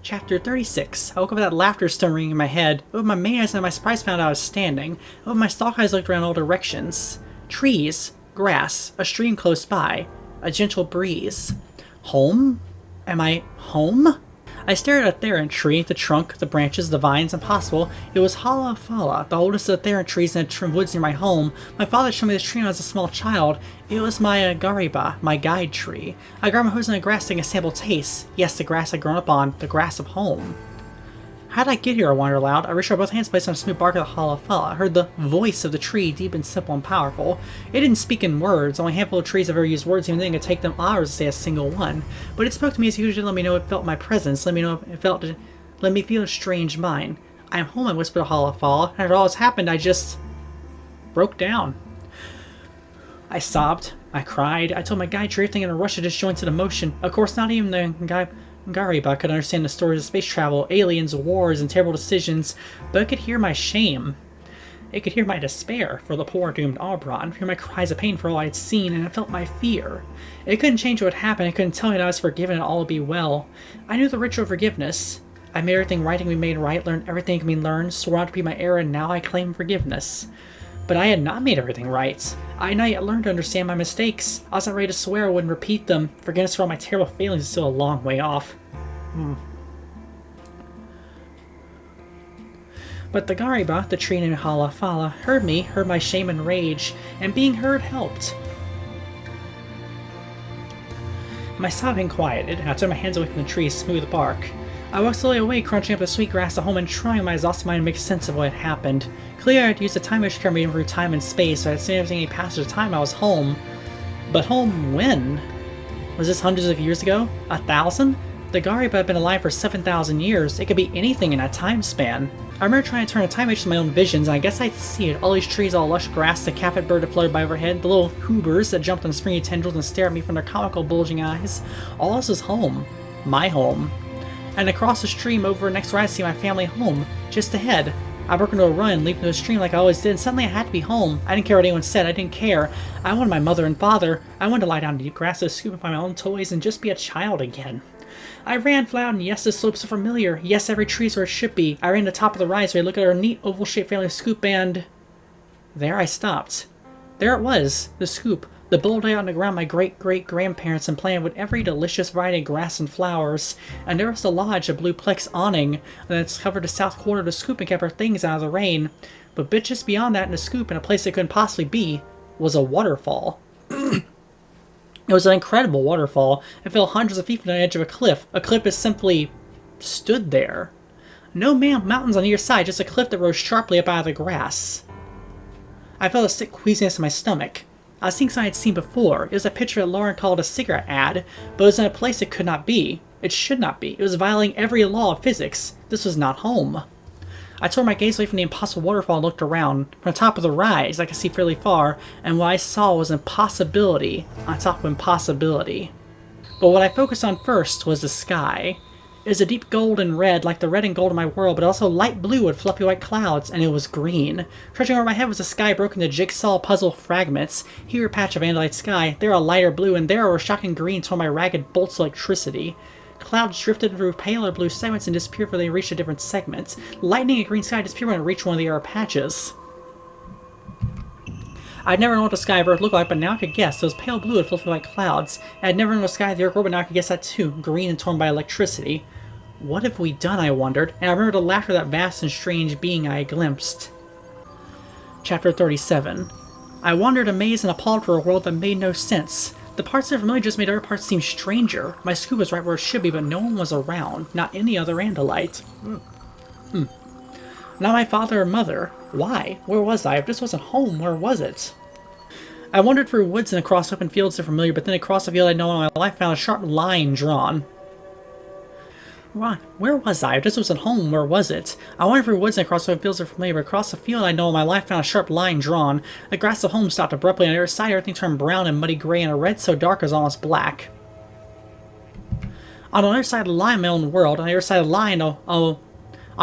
Chapter 36. I woke up with that laughter still ringing in my head. Opened my main eyes and my surprise found I was standing. Opened my stalk eyes looked around all directions. Trees, grass, a stream close by, a gentle breeze. Home? Am I home? I stared at a theron tree, the trunk, the branches, the vines, impossible. It was Hala Fala, the oldest of the theron trees in the woods near my home. My father showed me this tree when I was a small child. It was my Gariba, my guide tree. I grabbed my hose in the grass taking a sample taste. Yes, the grass I'd grown up on, the grass of home. How did I get here? I wondered aloud. I reached out both hands, placed on the smooth bark of the Hala Fala. I heard the voice of the tree, deep and simple and powerful. It didn't speak in words. Only a handful of trees have ever used words, even then it could take them hours to say a single one. But it spoke to me as usually, let me know it felt my presence, let me know it felt, let me feel a strange mind. I am home, I whispered to Hala Fala. After all has happened, I just broke down. I sobbed. I cried. I told my guide tree everything in a rush of disjointed emotion. Of course, not even the Gariba could understand the stories of space travel, aliens, wars, and terrible decisions, but it could hear my shame. It could hear my despair for the poor doomed Aubrron, hear my cries of pain for all I had seen, and it felt my fear. It couldn't change what would happen, it couldn't tell me that I was forgiven and all would be well. I knew the ritual of forgiveness. I made everything right and be made right, learned everything can be learned, swore out to be my error, and now I claim forgiveness. But I had not made everything right. I had not yet learned to understand my mistakes. I wasn't ready to swear I wouldn't repeat them. Forgiveness for all my terrible failings is still a long way off. But the Gariba, the tree named Hala Fala, heard me, heard my shame and rage, and being heard helped. My sobbing quieted, and I turned my hands away from the tree's smooth bark. I walked slowly away, crunching up the sweet grass at home and trying my exhausted mind to make sense of what had happened. Clearly I had used a time machine to carry me through time and space, so I had seen everything any passage of time I was home. But home when? Was this hundreds of years ago? 1,000? The Gariba had been alive for 7,000 years. It could be anything in that time span. I remember trying to turn a time machine to my own visions, and I guess I could see it. All these trees, all lush grass, the cat bird that fluttered by overhead, the little hoobers that jumped on springy tendrils and stared at me from their comical bulging eyes. All this was home. My home. And across the stream over next where I see my family home, just ahead. I broke into a run, leaped into the stream like I always did, and suddenly I had to be home. I didn't care what anyone said, I didn't care. I wanted my mother and father. I wanted to lie down in deep grass, to scoop and find my own toys, and just be a child again. I ran flat, and yes, the slopes are familiar. Yes, every tree's where it should be. I ran to the top of the rise where I looked at our neat oval-shaped family scoop, and there I stopped. There it was, the scoop. The bowl lay out on the ground my great-great-grandparents had planted with every delicious variety of grass and flowers, and there was the lodge, a blue plex awning that's covered the south corner of the scoop and kept our things out of the rain. But just beyond that in the scoop, in a place it couldn't possibly be, was a waterfall. It was an incredible waterfall. It fell hundreds of feet from the edge of a cliff. A cliff that simply stood there. No mountains on either side, just a cliff that rose sharply up out of the grass. I felt a sick queasiness in my stomach. I was seeing something I had seen before. It was a picture that Loren called a cigarette ad, but it was in a place it could not be. It should not be. It was violating every law of physics. This was not home. I tore my gaze away from the impossible waterfall and looked around. From the top of the rise, I could see fairly far, and what I saw was impossibility on top of impossibility. But what I focused on first was the sky. It was a deep gold and red, like the red and gold of my world, but also light blue with fluffy white clouds, and it was green. Stretching over my head was a sky broken into jigsaw puzzle fragments. Here a patch of Andalite sky, there a lighter blue, and there a shocking green toward my ragged bolts of electricity. Clouds drifted through paler blue segments and disappeared when they reached a different segment. Lightning and green sky disappeared when it reached one of the arrow patches. I'd never known what the sky of Earth looked like, but now I could guess. It was pale blue with fluffy white clouds. I'd never known the sky of the Earth, but now I could guess that too. Green and torn by electricity. What have we done, I wondered, and I remembered the laughter of that vast and strange being I had glimpsed. Chapter 37. I wandered amazed and appalled for a world that made no sense. The parts that were familiar just made other parts seem stranger. My scoop was right where it should be, but no one was around. Not any other Andalite. Not my father or mother. Why? Where was I? If this wasn't home, where was it? I wandered through woods and across open fields that were familiar, but then across a field I'd known all my life found a sharp line drawn. Where was I? If this wasn't home, where was it? I wandered through woods and across open fields that were familiar, but across a field I know all my life found a sharp line drawn. The grass of home stopped abruptly, on the other side everything turned brown and muddy gray, and a red so dark it was almost black. On the other side of the line, my own world. On the other side of the line, on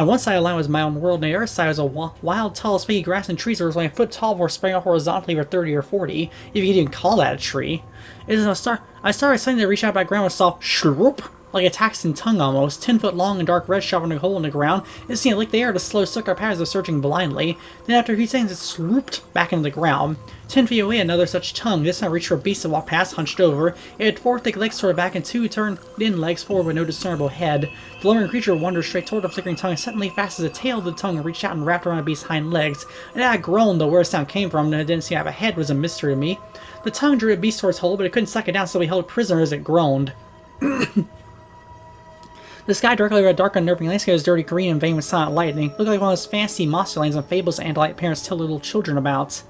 one side of the line was my own world, and the other side was a wild, tall, swaggy grass and trees that was only a foot tall before spraying up horizontally for 30 or 40, if you could even call that a tree. I started suddenly to reach out by the ground and saw shloop, like a taxing tongue almost, 10 foot long and dark red shoving a hole in the ground. It seemed like the air to slow circular patterns of searching blindly. Then after a few seconds it swooped back into the ground. 10 feet away, another such tongue. This time reached for a beast to walk past, hunched over. It had 4 thick legs toward back and 2 turned in legs forward with no discernible head. The lumbering creature wandered straight toward the flickering tongue and suddenly fast as the tail of the tongue reached out and wrapped around the beast's hind legs. And I groaned, though where the sound came from, and it didn't seem to have a head was a mystery to me. The tongue drew the beast towards hole, but it couldn't suck it down, so we held it prisoner as it groaned. The sky directly over a dark, unnerving landscape was dirty green and veined with silent lightning. It looked like one of those fancy monster lands and fables that Andalite parents tell little children about.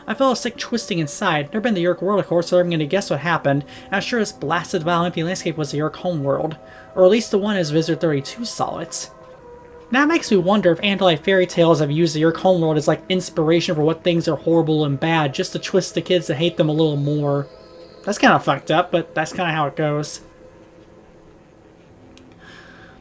I felt a sick twisting inside. Never been to the Yerk world, of course, so I'm going to guess what happened. And I'm sure this blasted, vile, empty landscape was the Yerk homeworld. Or at least the one as Visitor 32 saw it. Now it makes me wonder if Andalite fairy tales have used the Yerk homeworld as like inspiration for what things are horrible and bad, just to twist the kids to hate them a little more. That's kind of fucked up, but that's kind of how it goes.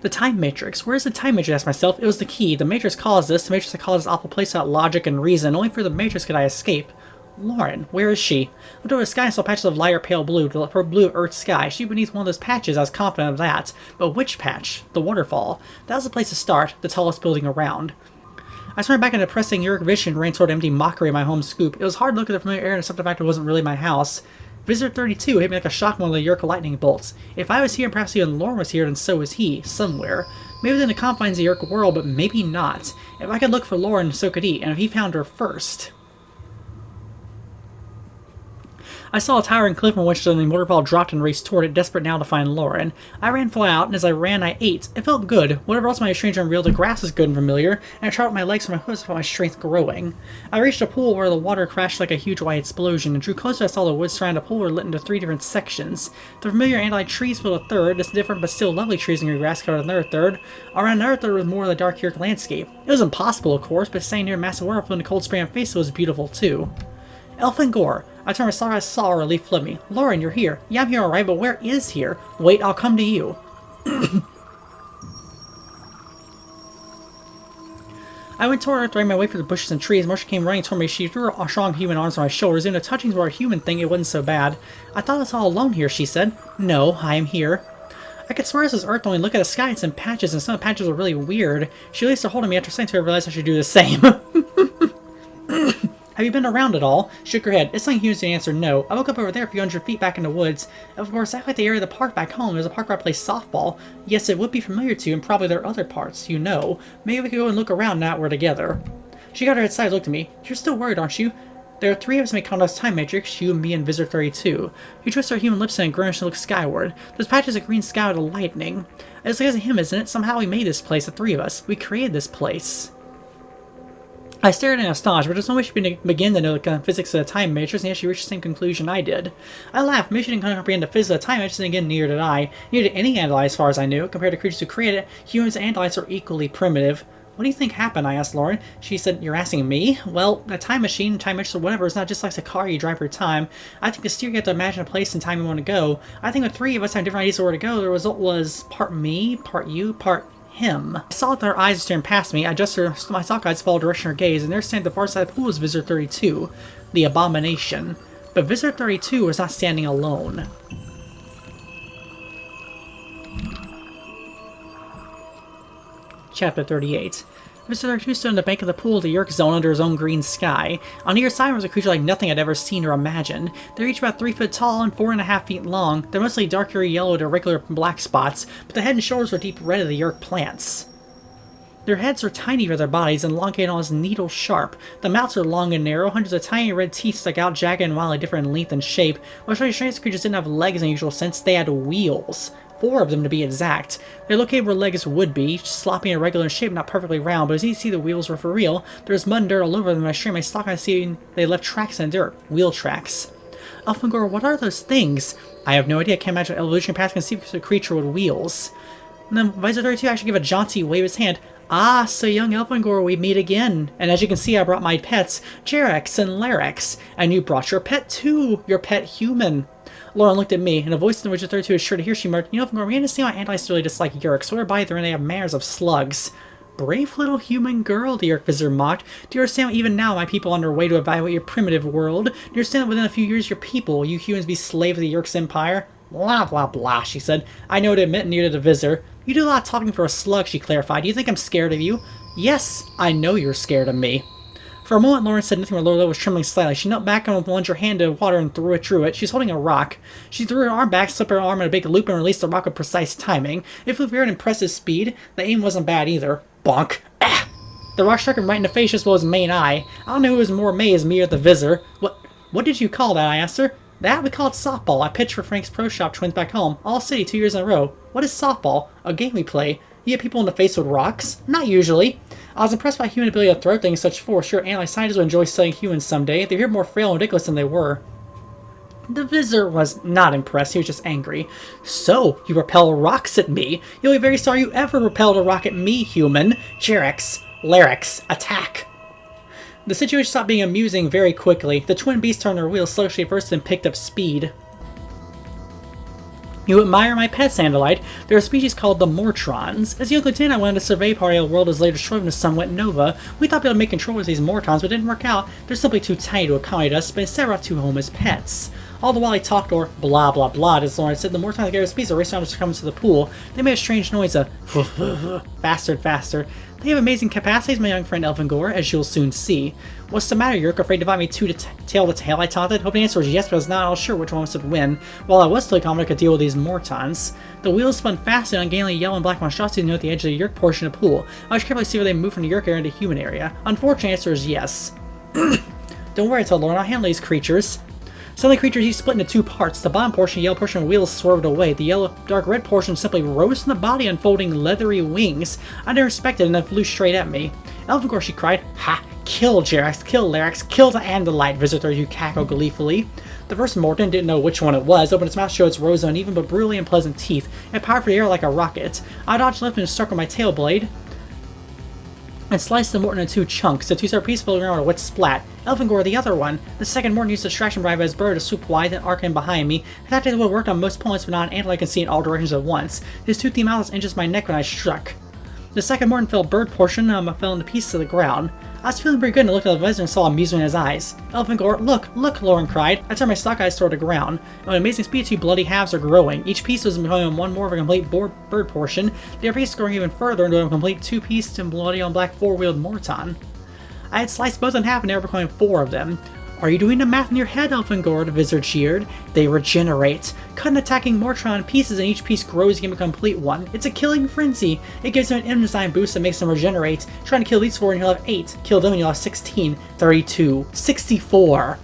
The time matrix. Where's the time matrix? I asked myself. It was the key. The matrix caused this. The matrix that caused this awful place without logic and reason. Only through the matrix could I escape. Loren, where is she? I looked over the sky and saw patches of lighter pale blue, her blue Earth sky. She beneath one of those patches, I was confident of that. But which patch? The waterfall. That was the place to start, the tallest building around. I turned back in a depressing Yerk vision and ran toward empty mockery of my home scoop. It was hard to look at the familiar air and accept the fact it wasn't really my house. Visitor 32 hit me like a shock from one of the Yerk lightning bolts. If I was here and perhaps even Loren was here, then so was he, somewhere. Maybe within the confines of the Yerk world, but maybe not. If I could look for Loren, so could he, and if he found her first. I saw a towering cliff from which the waterfall dropped and raced toward it, desperate now to find Loren. I ran flat out, and as I ran, I ate. It felt good. Whatever else might be strange and unreal, the grass was good and familiar, and I trod with my legs from my hooves, felt my strength growing. I reached a pool where the water crashed like a huge white explosion, and drew closer. I saw the woods surrounding the pool were lit into 3 different sections. The familiar Andalite trees filled a third, this different but still lovely trees and green grass covered another third. Around another third was more of the dark Yerk landscape. It was impossible, of course, but staying near a massive waterfall in the cold spray on face was beautiful too. Elfin Gore. I turned and saw her. I saw a relief flip me. Loren, you're here. Yeah, I'm here alright, but where is here? Wait, I'll come to you. I went toward her, throwing my way through the bushes and trees. Marcia came running toward me. She threw her strong human arms on my shoulders. Even though touchings were a human thing, it wasn't so bad. I thought I was all alone here, she said. No, I am here. I could swear this was Earth when we look at the sky. It's in patches, and some of the patches were really weird. She released her hold on me after saying to her, I realized I should do the same. Have you been around at all? Shook her head. It's something humans to answer no. I woke up over there a few hundred feet back in the woods. Of course, that's like the area of the park back home. There's a park where I play softball. Yes, it would be familiar to you, and probably there are other parts, you know. Maybe we could go and look around now that we're together. She got her head side and looked at me. You're still worried, aren't you? There are 3 of us in Condo's time matrix, you, me, and Visitor 32. You twist our human lips in and grimace and look skyward. There's patches of green sky with lightning. It's because of him, isn't it? Somehow we made this place, the 3 of us. We created this place. I stared in astonishment, but there's no way she could begin to know the physics of the time matrix, and yet she reached the same conclusion I did. I laughed. Maybe she didn't comprehend the physics of the time matrix, and again, neither did I. Neither did any Andalite as far as I knew. Compared to creatures who created it, humans and Andalites are equally primitive. What do you think happened? I asked Loren. She said, you're asking me? Well, a time machine, time matrix, or whatever is not just like a car you drive for time. I think to steer you have to imagine a place and time you want to go. I think with 3 of us having different ideas of where to go, the result was part me, part you, part him. I saw that her eyes staring past me. I adjusted my sock eyes to follow the direction of her gaze, and there standing at the far side of the pool was Visitor 32, the abomination. But Visitor 32 was not standing alone. Chapter 38. Mr. 32 stood on the bank of the pool of the Yerk zone under his own green sky. On either side was a creature like nothing I'd ever seen or imagined. They're each about 3 foot tall and 4.5 feet long. They're mostly darker yellow to irregular black spots, but the head and shoulders were deep red of the Yerk plants. Their heads are tiny for their bodies and elongated almost needle sharp. The mouths are long and narrow. Hundreds of tiny red teeth stuck out, jagged and wildly different in length and shape. While strange creatures didn't have legs in the usual sense, they had wheels. 4 of them to be exact. They're located where legs would be, sloppy and irregular in shape, not perfectly round, but as you see the wheels were for real. There's mud and dirt all over them, and I strained my stock and I see they left tracks in the dirt. Wheel tracks. Elfangor, what are those things? I have no idea. I can't imagine an evolutionary path can see a creature with wheels. And then Visor 32 actually gave a jaunty wave of his hand. Ah, so young Elfangor, we meet again. And as you can see, I brought my pets, Jerex and Larex. And you brought your pet too, your pet human. Loren looked at me, and a voice in which the 32 is sure to hear she murmured, you know, Elfangor, we understand why Andalites really dislike Yerk, so whereby they have manners of slugs. Brave little human girl, the Yerk visitor mocked. Do you understand why even now my people are on their way to evaluate your primitive world? Do you understand that within a few years your people, you humans, be slaves of the Yerk's empire? Blah, blah, blah, she said. I know to admit, neither did the visitor. You do a lot of talking for a slug, she clarified. Do you think I'm scared of you? Yes, I know you're scared of me. For a moment, Loren said nothing, but Lola was trembling slightly. She knelt back and plunged her hand into water and threw it. She was holding a rock. She threw her arm back, slipped her arm in a big loop, and released the rock with precise timing. It flew very at impressive speed. The aim wasn't bad either. Bonk. Ah! The rock struck him right in the face as well as his main eye. I don't know who was more amazed, me or the visitor. What did you call that? I asked her. That? We call it softball. I pitched for Frank's Pro Shop twins back home. All city 2 years in a row. What is softball? A game we play. You hit people in the face with rocks? Not usually. I was impressed by human ability to throw things with such force. Sure, Andalite scientists will enjoy studying humans someday. They appeared more frail and ridiculous than they were. The visitor was not impressed. He was just angry. So, you repel rocks at me? You'll be very sorry you ever repelled a rock at me, human. Jerex. Larix. Attack. The situation stopped being amusing very quickly. The twin beasts turned their wheels sluggishly first and picked up speed. You admire my pets, Andalite. They're a species called the Mortrons. As a young lieutenant, I went on a survey party of the world as later destroyed in a somewhat nova. We thought we would make control with these Mortrons, but it didn't work out. They're simply too tiny to accommodate us, but instead brought to home as pets. All the while he talked, or blah blah blah, as Loren said, the Mortrons gave us speeds are racing around to come into the pool. They made a strange noise, faster and faster. They have amazing capacities, my young friend Elfangor, as you'll soon see. What's the matter, Yerk? Afraid to divide me tail to tail, I taunted. Hoping the answer was yes, but I was not all sure which one would win. While I was totally confident I could deal with these Mortons. The wheels spun fast and ungainly yellow and black monstrosities near the edge of the Yerk portion of the pool. I was carefully see where they moved from the Yerk area into the human area. Unfortunately, the answer is yes. Don't worry, I told Loren, I'll handle these creatures. Suddenly, creatures each split into two parts. The bottom portion, the yellow portion of the wheels, swerved away. The yellow, dark red portion simply rose from the body, unfolding leathery wings. I never expected it, and then flew straight at me. Elfangor, she cried. Ha! Kill Jerax, kill Larix, kill the Andalite visitor, you cackled gleefully. The first Morton didn't know which one it was, opened its mouth, showed its rows of uneven but brutally unpleasant teeth, and powered for the air like a rocket. I dodged left and struck with my tail blade, and sliced the Morton into two chunks. The two separate pieces floated around with a wet splat. Elfangor, the other one. The second Morton used a distraction drive as bird to swoop wide and arc in behind me. That tactic would have worked on most opponents, but not an Andalite can see in all directions at once. His toothy mouth inches my neck when I struck. The second Morton fell bird portion fell into pieces to the ground. I was feeling pretty good and looked at the visitor and saw amusement in his eyes. Elfangor, look, Loren cried. I turned my stock eyes toward the ground. At an amazing speed, two bloody halves are growing. Each piece was becoming one more of a complete bird portion. The other piece is growing even further into a complete two-piece and bloody on black four-wheeled Morton. I had sliced both in half and they were becoming four of them. Are you doing the math in your head, Elfangor? The visitor cheered. They regenerate. Cut an attacking Mortron in pieces and each piece grows again to a complete one. It's a killing frenzy. It gives them an enzyme boost that makes them regenerate. Trying to kill these four and you'll have 8. Kill them and you'll have 16, 32, 64.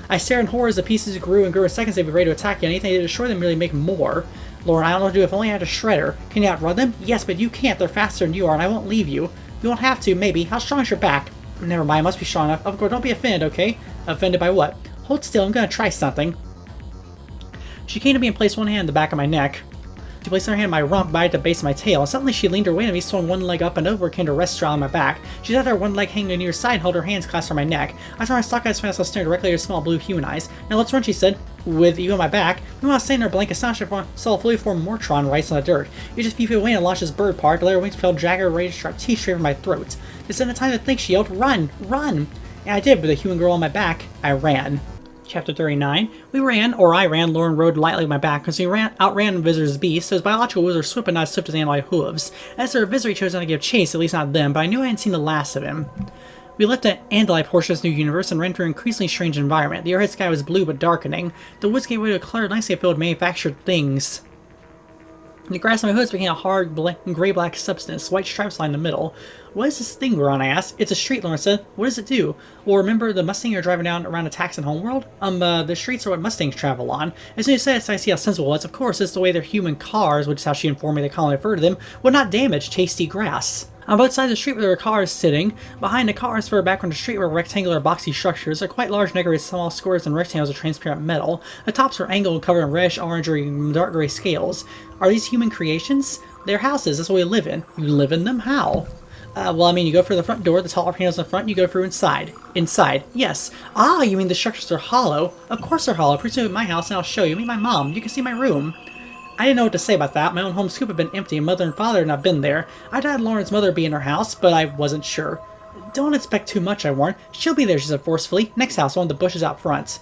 I stared in horror as the pieces grew and grew in seconds. They'd be ready to attack you. Anything to destroy them really make more. Loren, I don't know what to do if only I had a shredder. Can you outrun them? Yes, but you can't. They're faster than you are and I won't leave you. You won't have to, maybe. How strong is your back? Never mind, must be strong enough. Of course, don't be offended, okay? Offended by what? Hold still, I'm gonna try something. She came to me and placed one hand in the back of my neck. She placed her hand on my rump by the base of my tail, and suddenly she leaned her weight on me, swung one leg up and over, came to rest straddle on my back. She sat there, one leg hanging near her side, and held her hands clasped on my neck. I saw her stock eyes fast, staring directly at her small blue human eyes. Now let's run, she said, with you on my back. We want to stay in her blank astonishment, saw a fully formed Mortron rice on the dirt. He just a few feet away and launched his bird part, the later wings propelled Jagger, ready to sharp teeth straight from my throat. Just in the time to think, she yelled, run, run! And I did, but the human girl on my back, I ran. Chapter 39. We ran, or I ran. Loren rode lightly on my back because he outran the visitor's beast, so his biological wheels were swift but not as swift as Andalite hooves. As their visitor, he chose not to give chase, at least not them, but I knew I hadn't seen the last of him. We left the Andalite portion of this new universe and ran through an increasingly strange environment. The overhead sky was blue but darkening. The woods gave way to a color nicely filled with manufactured things. The grass on my hoods became a hard gray-black substance, white stripes lined the middle. What is this thing we're on, I asked. It's a street, Loren said. What does it do? Well, remember the Mustang you're driving down around attacks in Homeworld? The streets are what Mustangs travel on. As soon as you said it, I see how sensible it was. Of course, it's the way their human cars, which is how she informed me they commonly refer to them, would not damage tasty grass. On both sides of the street where there were cars sitting. Behind the cars, further back from the street, were rectangular boxy structures. They're quite large and decorated small squares and rectangles of transparent metal. The tops were angled and covered in reddish, orange, or dark gray scales. Are these human creations? They're houses. That's what we live in. You live in them? How? Well, I mean, you go through the front door, the taller panels in the front, you go through inside. Inside, yes. Ah, you mean the structures are hollow? Of course they're hollow. Pretty soon at my house, and I'll show you. Meet my mom. You can see my room. I didn't know what to say about that. My own home scoop had been empty, and mother and father had not been there. I thought Loren's mother would be in her house, but I wasn't sure. Don't expect too much, I warned. She'll be there, she said forcefully. Next house, one of the bushes out front.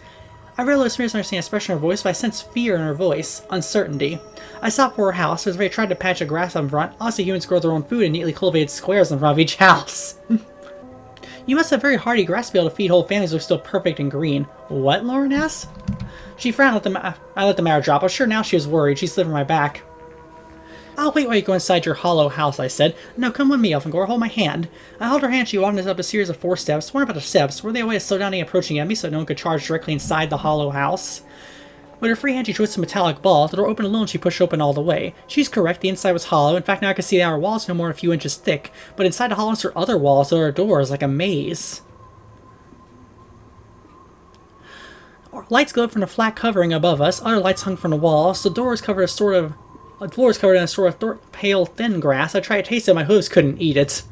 I realized misunderstanding expression in her voice, but I sensed fear in her voice. Uncertainty. I stopped for her house. There was a very attractive patch of grass up in front. Honestly, humans grow their own food in neatly cultivated squares in front of each house. You must have very hardy grass to be able to feed whole families look still perfect and green. What? Loren asked. She frowned. I let the matter drop. I was sure now she was worried. She slid from my back. I'll wait while you go inside your hollow house, I said. No, come with me, Elfangor. Hold my hand. I held her hand. She walked us up a series of 4 steps. What about the steps? Were they a way to slow down any approaching enemy so no one could charge directly inside the hollow house? With her free hand, she twisted a metallic ball. The door opened alone. She pushed open all the way. She's correct. The inside was hollow. In fact, now I could see the outer walls no more than a few inches thick. But inside the hollows were other walls. There were doors, like a maze. Lights glowed from the flat covering above us. Other lights hung from the walls. The door was covered the floor was covered in a sort of pale, thin grass. I tried to taste it, my hooves couldn't eat it.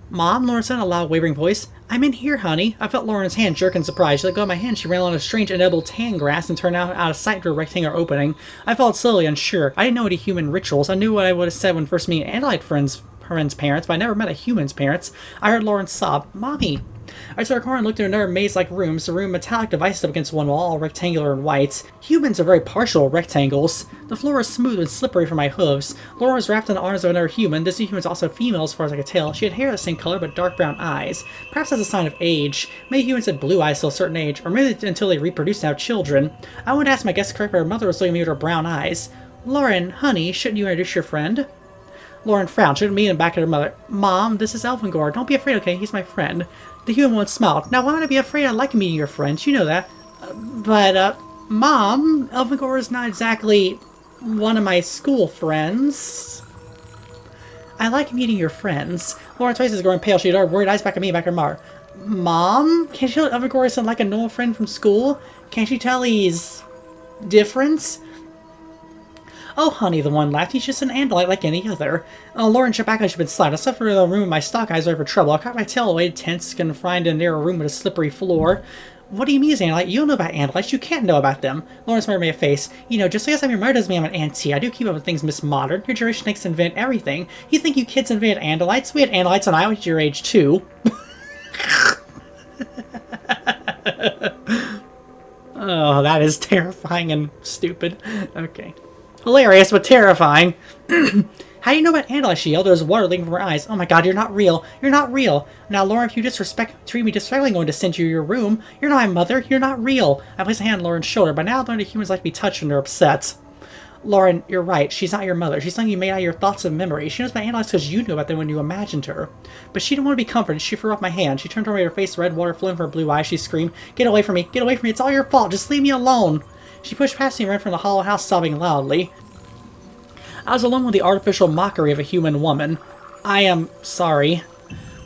Mom, Loren said in a loud, wavering voice. I'm in here, honey. I felt Loren's hand jerk in surprise. She let go of my hand. She ran along a strange, inedible tan grass and turned out of sight through a rectangular opening. I followed slowly, unsure. I didn't know any human rituals. I knew what I would have said when first meeting Andalite friends' parents, but I never met a human's parents. I heard Loren sob, Mommy. I took a corner and looked into another maze-like room. The room metallic devices up against one wall, all rectangular and white. Humans are very partial to rectangles. The floor was smooth and slippery for my hooves. Loren was wrapped in the arms of another human. This new human was also female as far as I could tell. She had hair the same color but dark brown eyes. Perhaps as a sign of age. Many humans had blue eyes till a certain age, or maybe until they reproduced and have children. I wanted to ask my guest correct, but her mother was looking at me with her brown eyes. Loren, honey, shouldn't you introduce your friend? Loren frowned. She looked at me and back at her mother. Mom, this is Elfangor. Don't be afraid, okay? He's my friend. The human woman smiled. Now, why would I be afraid? I like meeting your friends. You know that. Mom, Elfangor is not exactly one of my school friends. I like meeting your friends. Loren's face is growing pale. She had her worried eyes back at me, back at Mar. Mom? Can't she tell Elfangor isn't like a normal friend from school? Can't she tell he's different? Oh, honey, the one laughed. He's just an Andalite like any other. Loren shut back like she'd been slapped. I suffered in the room with my stock eyes ready for trouble. I caught my tail away, tense, confined in a narrow room with a slippery floor. What do you mean he's Andalite? You don't know about Andalites. You can't know about them. Loren's mother made a face. You know, just because I'm your mother doesn't mean I'm an auntie. I do keep up with things Miss Modern. Your generation thinks to invent everything. You think you kids invented Andalites? We had Andalites when I was your age, too. Oh, that is terrifying and stupid. Okay. Hilarious, but terrifying. How do you know about Andalite? She yelled. There was water leaking from her eyes. Oh my god, you're not real. You're not real. Now, Loren, if you treat me disrespectfully, I'm going to send you to your room. You're not my mother. You're not real. I placed a hand on Loren's shoulder. By now, I've learned that humans like to be touched when they're upset. Loren, you're right. She's not your mother. She's something you made out of your thoughts and memory. She knows about Andalites because you knew about them when you imagined her. But she didn't want to be comforted. She threw off my hand. She turned toward me, her face red, water flowing from her blue eyes. She screamed, Get away from me. Get away from me. It's all your fault. Just leave me alone. She pushed past me and ran from the hollow house, sobbing loudly. I was alone with the artificial mockery of a human woman. I am sorry.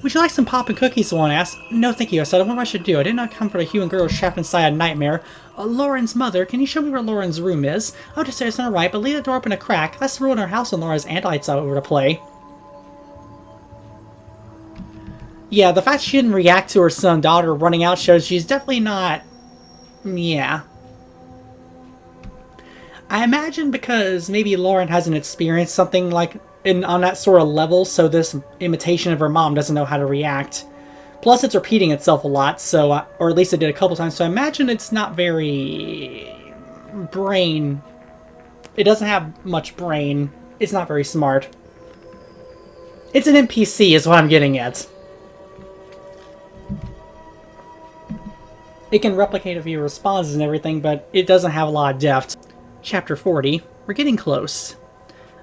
Would you like some pop and cookies? The one asked. No, thank you. I said, I wonder what I should do. I did not come for a human girl trapped inside a nightmare. Loren's mother, can you show me where Loren's room is? Oh, just say it's not right, but leave the door open a crack. That's the rule in our house when Laura's Andalites out over to play. Yeah, the fact she didn't react to her son daughter running out shows she's definitely not... Yeah. I imagine because maybe Loren hasn't experienced something like on that sort of level, so this imitation of her mom doesn't know how to react. Plus, it's repeating itself a lot, so or at least it did a couple times, so I imagine it's not very... brain... It doesn't have much brain. It's not very smart. It's an NPC is what I'm getting at. It can replicate a few responses and everything, but it doesn't have a lot of depth. Chapter 40. We're getting close.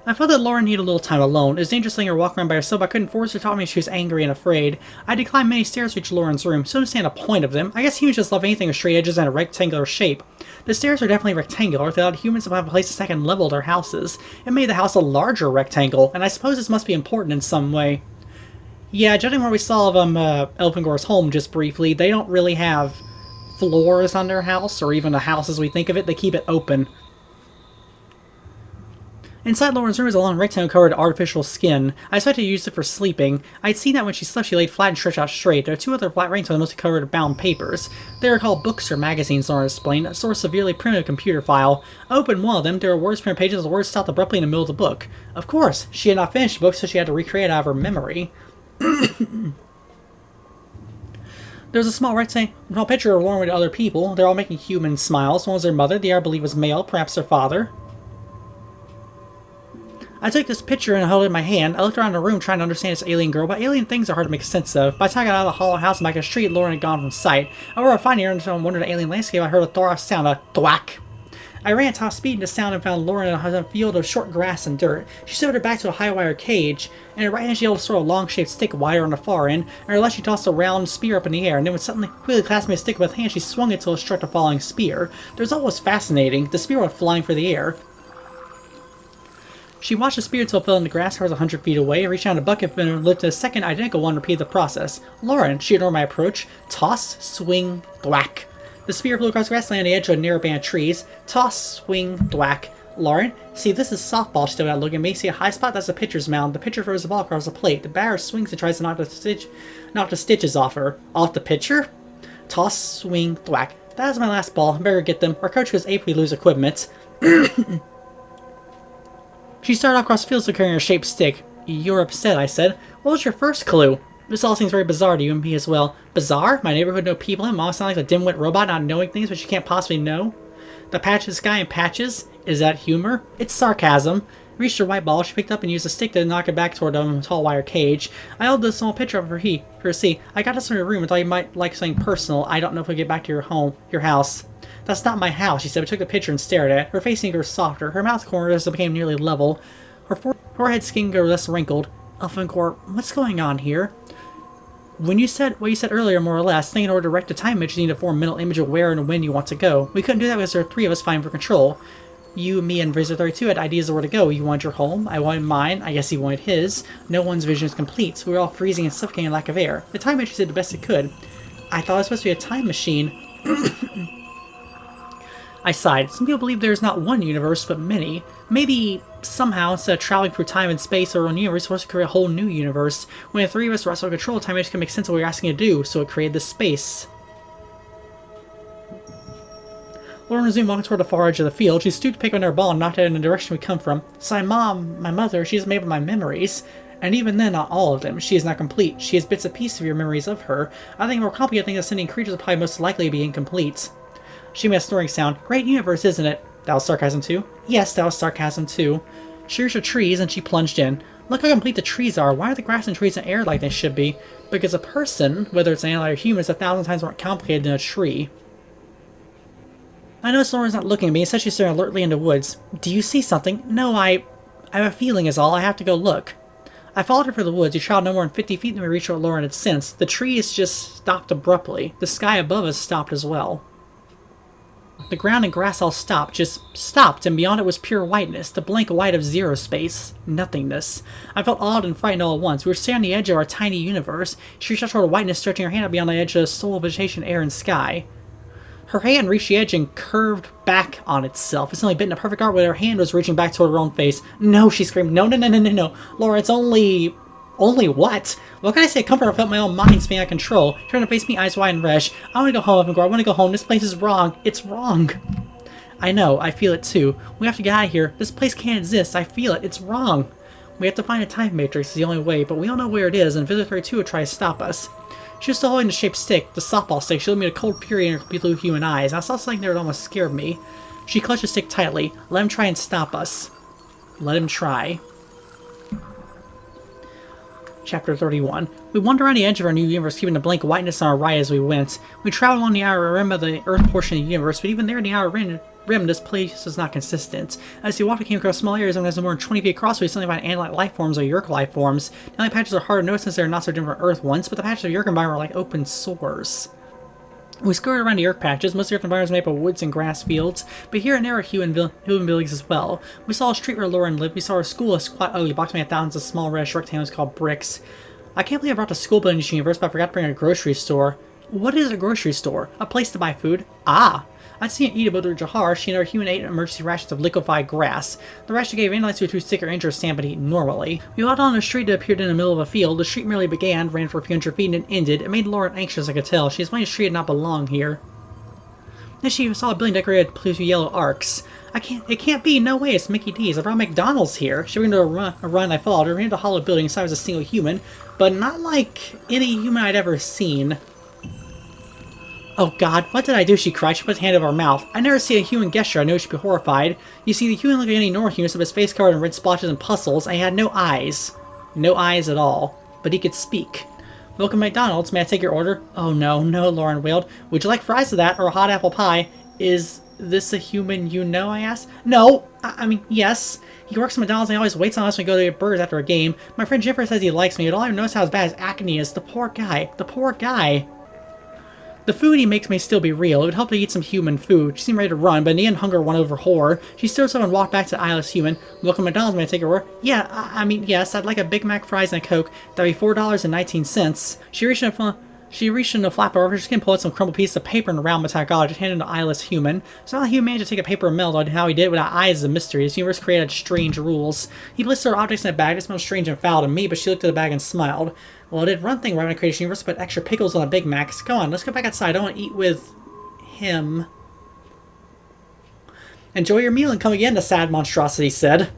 I felt that Loren needed a little time alone. It was dangerous letting her walk around by herself, but I couldn't force her to tell me she was angry and afraid. I declined many stairs to reach Loren's room, so I understand the point of them. I guess humans just love anything with straight edges and a rectangular shape. The stairs are definitely rectangular. They allowed humans to have a place to second level their houses. It made the house a larger rectangle, and I suppose this must be important in some way. Yeah, judging what we saw of Elfangor's home just briefly, they don't really have floors on their house, or even a house as we think of it. They keep it open. Inside Loren's room is a long rectangle covered in artificial skin. I expected to use it for sleeping. I'd seen that when she slept, she laid flat and stretched out straight. There are 2 other flat rings mostly covered in bound papers. They are called books or magazines, Loren explained, a sort of severely primitive computer file. I opened one of them. There were words printed pages, the words stopped abruptly in the middle of the book. Of course, she had not finished the book, so she had to recreate it out of her memory. There's a small rectangle picture of Loren with other people. They're all making human smiles. One was their mother, the other I believe was male, perhaps their father. I took this picture and held it in my hand. I looked around the room trying to understand this alien girl, but alien things are hard to make sense of. By the time I got out of the hollow house and back to the street, Loren had gone from sight. However, finding her and wondered the alien landscape, I heard a thorough sound, a thwack. I ran at top speed into sound and found Loren in a field of short grass and dirt. She stood with her back to a high wire cage. In her right hand she held a sort of long-shaped stick, wider on the far end. In her left she tossed a round spear up in the air, and then with suddenly quickly clasping a stick with both hands, she swung it till it struck the falling spear. The result was fascinating. The spear went flying for the air. She watched the spear until it fell in the grass, her 100 feet away, reached down a bucket and lifted a second identical one, repeated the process. Loren, she ignored my approach. Toss, swing, thwack. The spear flew across the grassland on the edge of a narrow band of trees. Toss, swing, thwack. Loren, see, this is softball, she stood out looking at me. See a high spot? That's a pitcher's mound. The pitcher throws the ball across the plate. The batter swings and tries to knock the stitches off her. Off the pitcher? Toss, swing, thwack. That is my last ball. I better get them. Our coach was ape we lose equipment. She started off across the field still carrying her shaped stick. You're upset, I said. What was your first clue? This all seems very bizarre to you and me as well. Bizarre? My neighborhood, no people in. Mom sounds like a dim-wit robot not knowing things but she can't possibly know. The patch of the sky in patches? Is that humor? It's sarcasm. Reached her white ball, she picked up and used a stick to knock it back toward a tall wire cage. I held this small picture of her to see. I got this from your room and thought you might like something personal. I don't know if we'll get back to your house. That's not my house, she said, but took the picture and stared at it. Her face grew softer. Her mouth corners became nearly level. Her forehead skin grew less wrinkled. Elfangor, what's going on here? When you said what you said earlier, more or less, thinking in order to direct a time image, you need to form a mental image of where and when you want to go. We couldn't do that because there are three of us fighting for control. You, me, and Visitor 32 had ideas of where to go. You wanted your home, I wanted mine, I guess he wanted his. No one's vision is complete, so we were all freezing and suffocating in lack of air. The time image did the best it could. I thought it was supposed to be a time machine. I sighed. Some people believe there is not one universe, but many. Maybe, somehow, instead of traveling through time and space or one universe, we're supposed to create a whole new universe. When the three of us wrestle control, time image can make sense of what you're asking to do, so it created this space. Loren resumed walking toward the far edge of the field. She stooped to pick up her ball and knocked it in the direction we come from. So my mom, my mother, she's made of my memories. And even then, not all of them. She is not complete. She has bits and pieces of your memories of her. I think a more complicated thing is sending creatures are probably most likely to be incomplete. She made a snoring sound. Great universe, isn't it? That was sarcasm too? Yes, that was sarcasm too. She reached the trees and she plunged in. Look how complete the trees are. Why are the grass and trees in air like they should be? Because a person, whether it's an animal or human, is 1,000 times more complicated than a tree. I noticed Loren's not looking at me. Instead, she's staring alertly into the woods. Do you see something? No, I have a feeling is all. I have to go look. I followed her through the woods. We traveled no more than 50 feet than we reached what Loren had sensed. The trees just stopped abruptly. The sky above us stopped as well. The ground and grass all stopped, just stopped, and beyond it was pure whiteness, the blank white of zero space, nothingness. I felt awed and frightened all at once. We were standing on the edge of our tiny universe. She reached out toward the whiteness, stretching her hand out beyond the edge of the soul of vegetation, air, and sky. Her hand reached the edge and curved back on itself. It's only bit in a perfect arc where her hand was reaching back toward her own face. No, she screamed. No, no, no, no, no, no. Laura, it's only... Only what? What can I say? Comfort, I felt my own mind spinning out of control. Trying to face me, eyes wide and resh. I want to go home, Evangor. I want to go home. This place is wrong. It's wrong. I know. I feel it too. We have to get out of here. This place can't exist. I feel it. It's wrong. We have to find a time matrix. It's the only way, but we don't know where it is, and Visitor 32 will try to stop us. She was still holding the shaped stick, the softball stick. She looked me with a cold fury in her blue human eyes. I saw something there that almost scared me. She clutched the stick tightly. Let him try and stop us. Let him try. Chapter 31. We wandered around the edge of our new universe, keeping the blank whiteness on our right as we went. We traveled along the outer rim of the Earth portion of the universe, but even there in the outer rim, this place is not consistent. As we walked, we came across small areas and as more than 20 feet across, we suddenly found Andalite life forms or Yerk life forms. The only patches are hard to notice since they're not so different from Earth ones, but the patches of Yerk environment are like open sores. We skirted around the Yerk patches. Most of the Earth environment is made up of woods and grass fields, but here and there are human buildings as well. We saw a street where Loren lived. We saw a school, a squat, ugly box made of thousands of small reddish rectangles called bricks. I can't believe I brought the school building to this universe, but I forgot to bring a grocery store. What is a grocery store? A place to buy food? Ah! I'd seen it eatable to Jahar. She and her human ate emergency rations of liquefied grass. The ration gave Andalites who were too sick or injured stand but eat normally. We walked on a street that appeared in the middle of a field. The street merely began, ran for a few hundred feet, and ended. It made Loren anxious, I could tell. She explained the street did not belong here. Then she saw a building decorated with two yellow arcs. It can't be, no way, it's Mickey D's. I brought McDonald's here. She ran into a run, I followed her. We ran into a hollow building, inside was a single human, but not like any human I'd ever seen. Oh god, what did I do? She cried. She put her hand over her mouth. I never see a human gesture. I know she'd be horrified. You see, the human looked like any normal human, so his face covered in red splotches and pustules, and he had no eyes. No eyes at all. But he could speak. Welcome to McDonald's. May I take your order? Oh no, no, Loren wailed. Would you like fries with that, or a hot apple pie? Is this a human you know? I asked. No! I mean, yes. He works at McDonald's and he always waits on us when we go to get burgers after a game. My friend Jennifer says he likes me, but all I notice how bad his acne is. The poor guy. The poor guy. The food he makes may still be real. It would help to eat some human food. She seemed ready to run, but in the end hunger won over horror. She stood herself and walked back to the eyeless human. Welcome to McDonald's, may I take your order? Yeah, I mean, yes, I'd like a Big Mac, fries, and a Coke. That'd be $4.19. She reached in the flap over her skin, pulled out some crumpled pieces of paper and a round metallic object, handed it to the eyeless human. So how the human managed to take a paper mill, though how he did it without eyes is a mystery. His universe created strange rules. He placed her objects in a bag that smelled strange and foul to me, but she looked at the bag and smiled. Well, it did one thing right when I created universe, but extra pickles on a Big Mac. Come on, let's go back outside. I don't want to eat with him. Enjoy your meal and come again, the sad monstrosity said.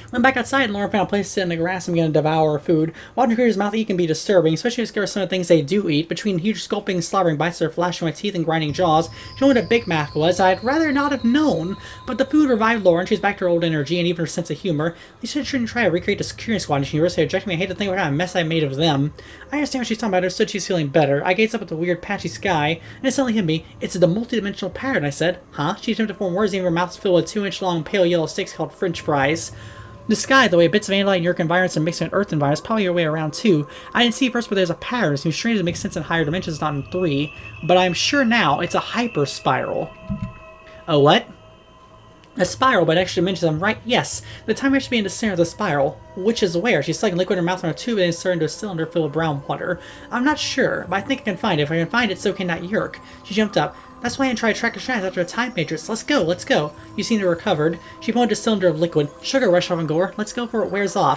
Went back outside and Loren found a place to sit in the grass and began to devour her food. Watching creatures' mouth eat can be disturbing, especially to discover some of the things they do eat. Between huge sculping, slobbering bites that are flashing my teeth and grinding jaws, showing what a Big Mac was, I'd rather not have known. But the food revived Loren. She was back to her old energy and even her sense of humor. They shouldn't try to recreate the security squad in this universe. They rejected me. I hate to think what kind of mess I made of them. I understand what she's talking about. I understood she's feeling better. I gazed up at the weird patchy sky, and it suddenly hit me. It's the multidimensional pattern, I said. Huh? She attempted to form words, even her mouth was filled with 2-inch long pale yellow sticks called French fries. The sky, the way bits of Andalite and York environments and mixed with Earth environments, probably your way around too. I didn't see it first, but there's a pattern. It seems strange to make sense in higher dimensions, not in 3. But I'm sure now it's a hyper spiral. A what? A spiral, but extra dimensions. I'm right. Yes, the time I should be in the center of the spiral. Which is where? She's sucking liquid in her mouth on her tube and it's turned into a cylinder filled with brown water. I'm not sure, but I think I can find it. If I can find it, so can that Yerk. She jumped up. That's why I tried to track her strands after a time matrix. Let's go, let's go. You seem to have recovered. She pointed a cylinder of liquid. Sugar rush off and gore. Let's go before it wears off.